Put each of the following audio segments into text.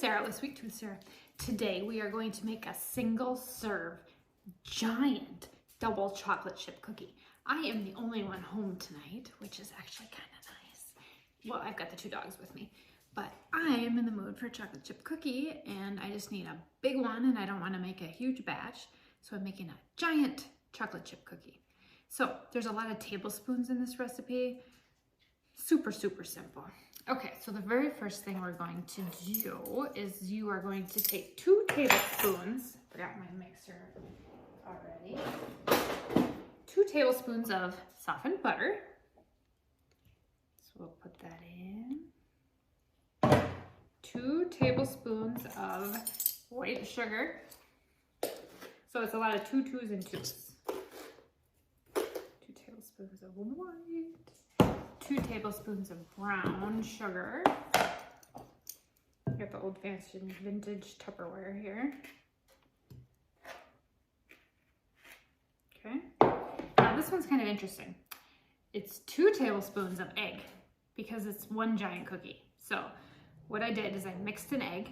Sarah with Sweet Tooth Sarah. Today we are going to make a single serve giant double chocolate chip cookie. I am the only one home tonight, which is actually kind of nice. Well, I've got the two dogs with me, but I am in the mood for a chocolate chip cookie and I just need a big one and I don't want to make a huge batch. So I'm making a giant chocolate chip cookie. So there's a lot of tablespoons in this recipe. Super, super simple. Okay, so the very first thing we're going to do is you are going to take 2 tablespoons, forgot my mixer already, 2 tablespoons of softened butter. So we'll put that in. 2 tablespoons of white sugar. So it's a lot of 2 2s and 2s. 2 tablespoons of white. 2 tablespoons of brown sugar. Got the old-fashioned vintage Tupperware here. Okay. Now this one's kind of interesting. It's 2 tablespoons of egg because it's one giant cookie. So what I did is I mixed an egg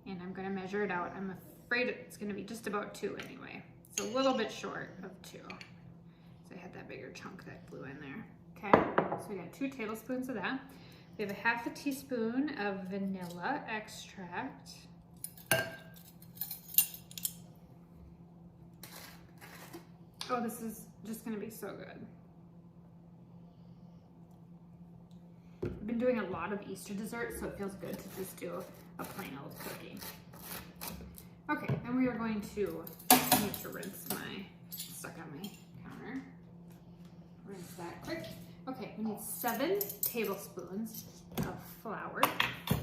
and I'm going to measure it out. I'm afraid it's going to be just about 2 anyway. It's a little bit short of 2. So I had that bigger chunk that flew in there. Okay, so we got 2 tablespoons of that. We have a 1/2 teaspoon of vanilla extract. Oh, this is just gonna be so good. I've been doing a lot of Easter desserts, so it feels good to just do a plain old cookie. Okay, and we are going to, I need to rinse my, stuck on my counter. Rinse that quick. Okay, we need 7 tablespoons of flour.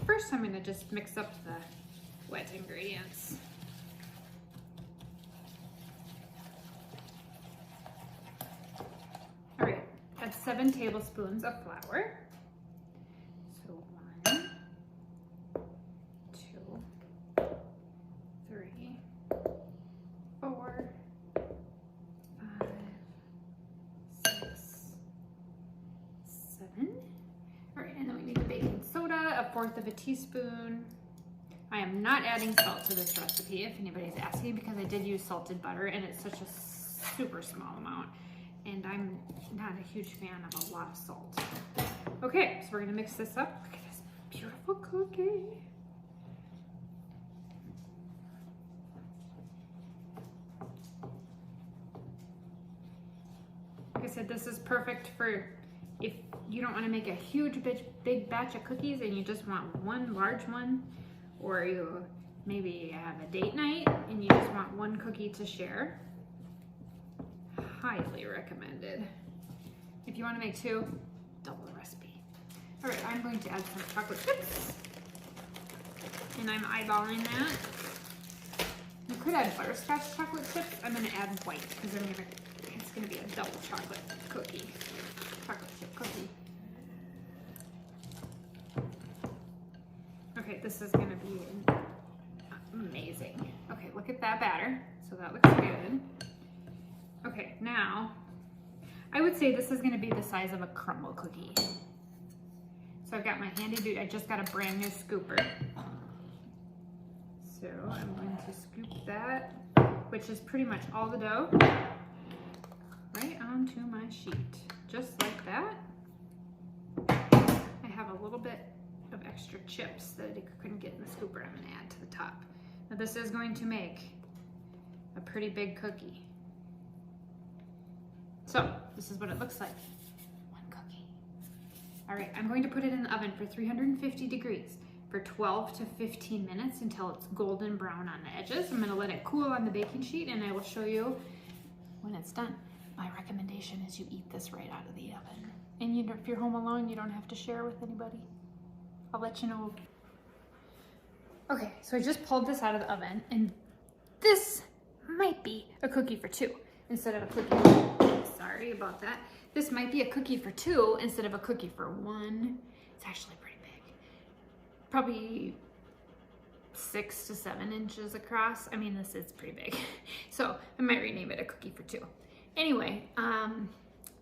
First, I'm going to just mix up the wet ingredients. All right, that's 7 tablespoons of flour. So 1, 2, 3, 4, 5, 6, 7. All right, and then we need the baking soda, 1/4 teaspoon. I am not adding salt to this recipe if anybody's asking because I did use salted butter and it's such a super small amount and I'm not a huge fan of a lot of salt. Okay, so we're gonna mix this up. Look at this beautiful cookie. Like I said, this is perfect for if you don't want to make a huge big batch of cookies and you just want one large one, or you maybe have a date night and you just want one cookie to share. Highly recommended. If you want to make 2, double the recipe. All right, I'm going to add some chocolate chips and I'm eyeballing that. You could add butterscotch chocolate chips. I'm going to add white because it's going to be a double chocolate cookie. Chocolate chip cookie. Okay, this is gonna be amazing. Okay, look at that batter. So that looks good. Okay, now, I would say this is gonna be the size of a crumble cookie. So I've got my handy duty, I just got a brand new scooper. So I'm going to scoop that, which is pretty much all the dough, right onto my sheet. Just like that. I have a little bit of extra chips that I couldn't get in the scooper. I'm gonna add to the top. Now this is going to make a pretty big cookie. So this is what it looks like. One cookie. All right, I'm going to put it in the oven for 350 degrees for 12 to 15 minutes until it's golden brown on the edges. I'm gonna let it cool on the baking sheet and I will show you when it's done. My recommendation is you eat this right out of the oven. And if you're home alone, you don't have to share with anybody. I'll let you know. Okay, so I just pulled this out of the oven and this might be a cookie for 2 instead of a cookie. Sorry about that. This might be a cookie for 2 instead of a cookie for 1. It's actually pretty big. Probably 6 to 7 inches across. I mean, this is pretty big. So I might rename it a cookie for 2. Anyway,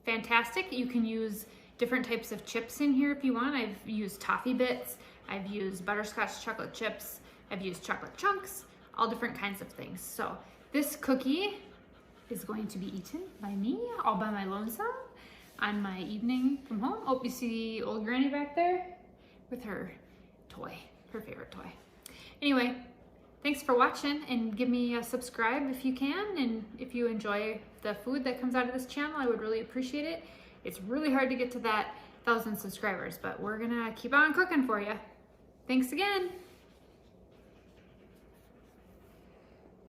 fantastic. You can use different types of chips in here if you want. I've used toffee bits. I've used butterscotch chocolate chips. I've used chocolate chunks, all different kinds of things. So this cookie is going to be eaten by me all by my lonesome on my evening from home. Oh, you see old granny back there with her toy, her favorite toy. Anyway, thanks for watching, and give me a subscribe if you can, and if you enjoy the food that comes out of this channel, I would really appreciate it. It's really hard to get to that 1,000 subscribers, but we're gonna keep on cooking for you. Thanks again.